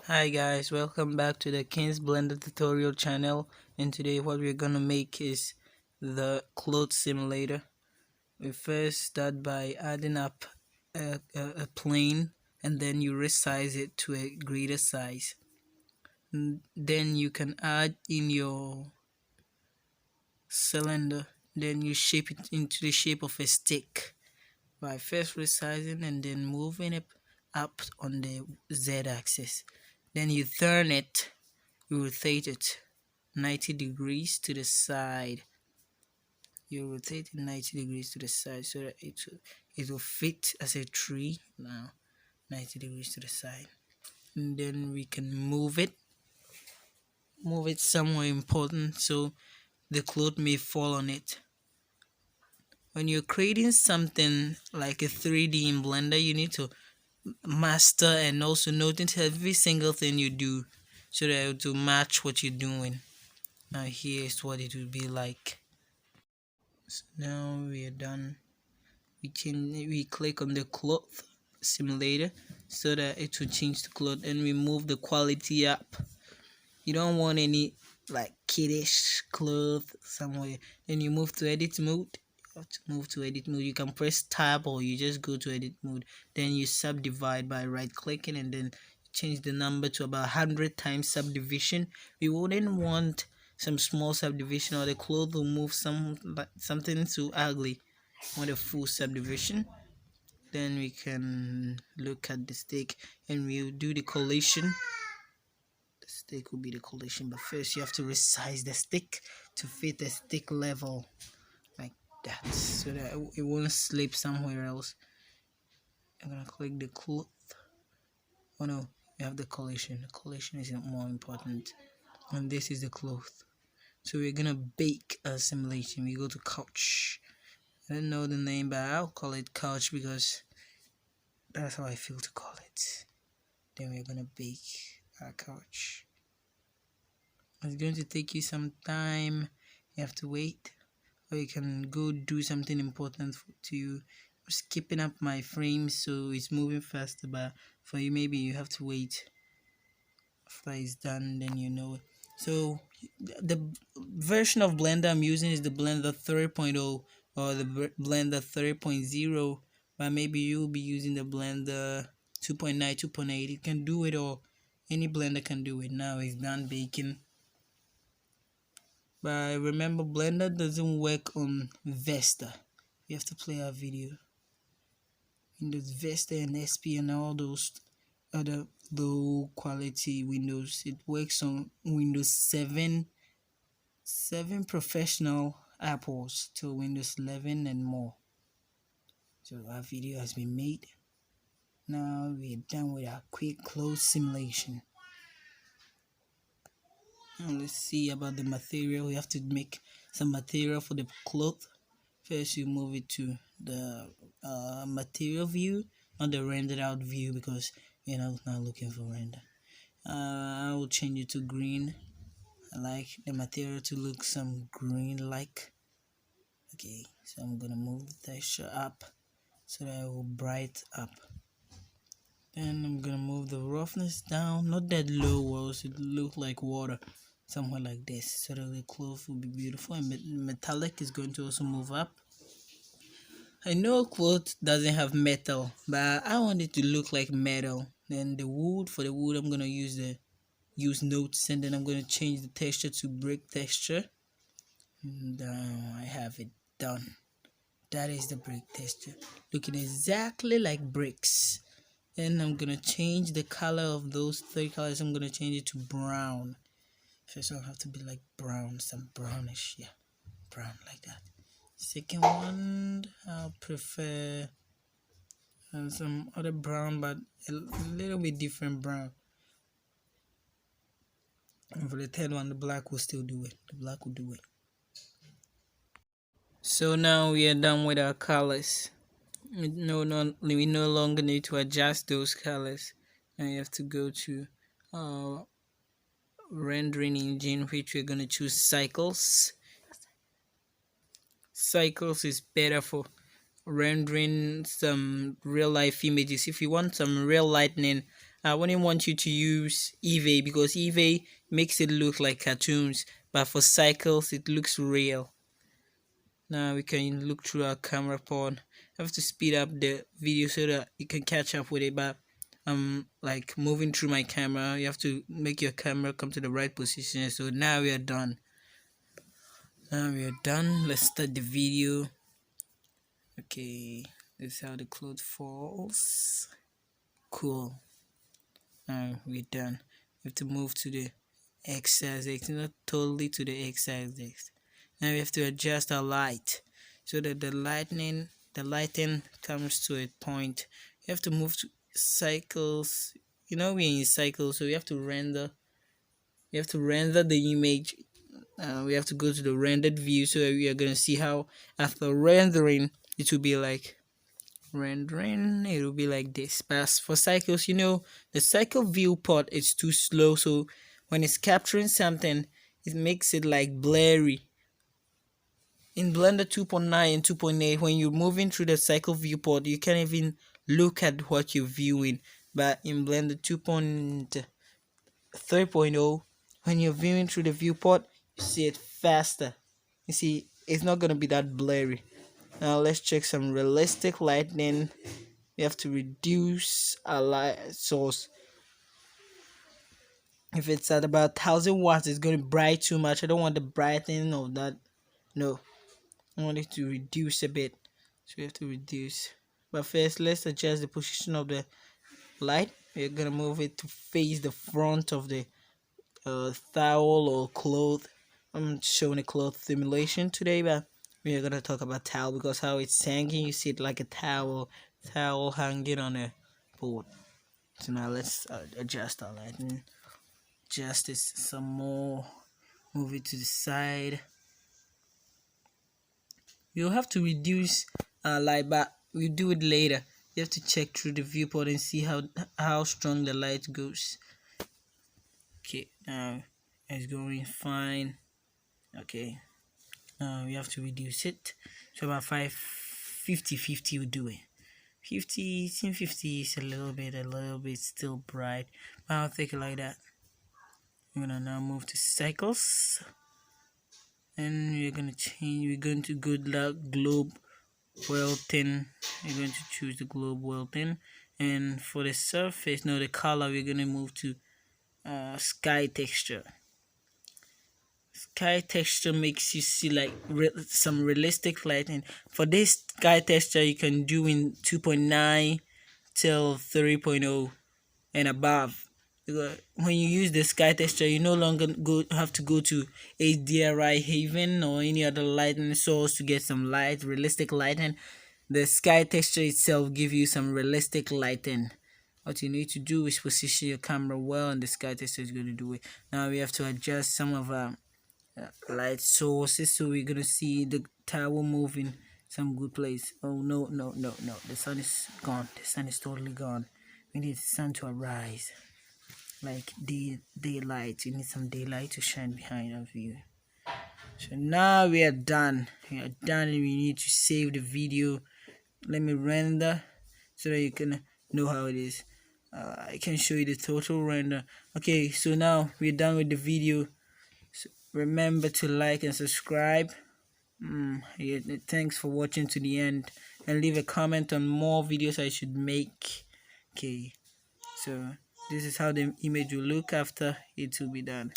Hi guys, welcome back to the King's Blender tutorial channel, and today what we're gonna make is the clothes simulator. We first start by adding up a plane, and then you resize it to a greater size. Then you can add in your cylinder, then you shape it into the shape of a stick by first resizing and then moving it up on the z-axis. Then you turn it, you rotate it 90 degrees to the side. You rotate it 90 degrees to the side so that it will fit as a tree. Now 90 degrees to the side, and then we can move it somewhere important so the cloth may fall on it. When you're creating something like a 3D in Blender, you need to master and also notice every single thing you do so that it will match what you're doing. Now here's what it will be like. So now we are done. We click on the cloth simulator so that it will change the cloth, and we move the quality up. You don't want any like kiddish cloth somewhere. Then you move to edit mode. You have to move to edit mode. You can press tab or you just go to edit mode. Then you subdivide by right clicking and then change the number to about 100 times subdivision. We wouldn't want some small subdivision or the cloth will move something too ugly. Want a full subdivision. Then we can look at the stick and we'll do the collision. The stick will be the collision, but first you have to resize the stick to fit the stick level like that so that it won't slip somewhere else. I'm gonna click the cloth. Oh no, we have the collision. The collision is more important, and this is the cloth. So we're gonna bake a simulation. We go to couch. I don't know the name, but I'll call it couch because that's how I feel to call it. Then we're gonna bake our couch. It's going to take you some time. You have to wait, or you can go do something important to you. I'm skipping up my frame so it's moving faster, but for you maybe you have to wait. After it's done, then you know it. So the version of Blender I'm using is the Blender 3.0 or the Blender 3.0, but maybe you'll be using the Blender 2.9, 2.8. You can do it, or any Blender can do it. Now it's done baking. But remember, Blender doesn't work on Vesta. You have to play our video. Windows Vista and XP and all those other low quality Windows. It works on Windows 7 Professional, Apples to Windows 11 and more. So our video has been made. Now we're done with our quick close simulation. Now let's see about the material. We have to make some material for the cloth. First you move it to the material view, not the rendered out view, because you're not looking for render. I will change it to green. I like the material to look some green like. Okay, so I'm gonna move the texture up so that it will bright up. Then I'm gonna move the roughness down, not that low, or else it look like water, somewhere like this, so that the cloth will be beautiful. And metallic is going to also move up. I know cloth doesn't have metal, but I want it to look like metal. Then the wood, for the wood I'm gonna use notes, and then I'm gonna change the texture to brick texture. And I have it done. That is the brick texture, looking exactly like bricks. Then I'm gonna change the color of those three colors. I'm gonna change it to brown. First I'll have to be like brown, some brownish, yeah, brown like that. Second one, I'll prefer some other brown, but a little bit different brown. And for the third one, the black will still do it. The black will do it. So now we are done with our colors. We no longer need to adjust those colors. Now you have to go to rendering engine, which we're going to choose cycles. Cycles is better for rendering some real life images. If you want some real lightning I wouldn't want you to use Eevee because Eevee makes it look like cartoons, but for cycles it looks real. Now we can look through our camera pod. I have to speed up the video so that you can catch up with it, but I'm like moving through my camera. You have to make your camera come to the right position. So now we are done. Let's start the video. Okay, this is how the cloth falls. Cool. Now we're done. We have to move to the x-axis, not totally to the x-axis. Now we have to adjust our light so that the lighting comes to a point. You have to move to cycles. You know we're in cycles, so we have to render. We have to render the image. We have to go to the rendered view, so we are gonna see how after rendering it will be like. Rendering it will be like this. But for cycles, the cycle viewport is too slow, so when it's capturing something, it makes it like blurry. In Blender 2.9 and 2.8, when you're moving through the cycle viewport, you can't even look at what you're viewing. But in Blender 2.3.0, when you're viewing through the viewport, you see it faster. You see, it's not gonna be that blurry. Now let's check some realistic lighting. We have to reduce our light source. If it's at about 1000 watts, it's going to bright too much. I don't want the brightening of that. No, I want it to reduce a bit. So we have to reduce. But first, let's adjust the position of the light. We're going to move it to face the front of the towel or cloth. I'm showing a cloth simulation today, but we're gonna talk about towel because how it's hanging. You see it like a towel hanging on a board. So now let's adjust our lighting. Adjust this some more. Move it to the side. You'll have to reduce light, but we'll do it later. You have to check through the viewport and see how strong the light goes. Okay, now it's going fine. Okay, now we have to reduce it. So about 50 will do it. 50 is a little bit still bright, but I'll take it like that. I'm gonna now move to cycles, and we're going to go to globe well thin. We're going to choose the globe well thin, and for the surface, the color, we're going to move to sky texture. Sky texture makes you see like some realistic lighting. For this sky texture, you can do in 2.9 till 3.0 and above. Because when you use the sky texture, you no longer have to go to HDRI Haven or any other lighting source to get some realistic lighting. The sky texture itself gives you some realistic lighting. What you need to do is position your camera well, and the sky texture is going to do it. Now we have to adjust some of our light sources, so we're gonna see the tower moving some good place. Oh no, the sun is gone. The sun is totally gone. We need the sun to arise like daylight. We need some daylight to shine behind our view. So now we are done. And we need to save the video. Let me render so that you can know how it is. I can show you the total render. Okay, so now we're done with the video. So remember to like and subscribe. Thanks for watching to the end, and leave a comment on more videos I should make. Okay, so this is how the image will look after it will be done.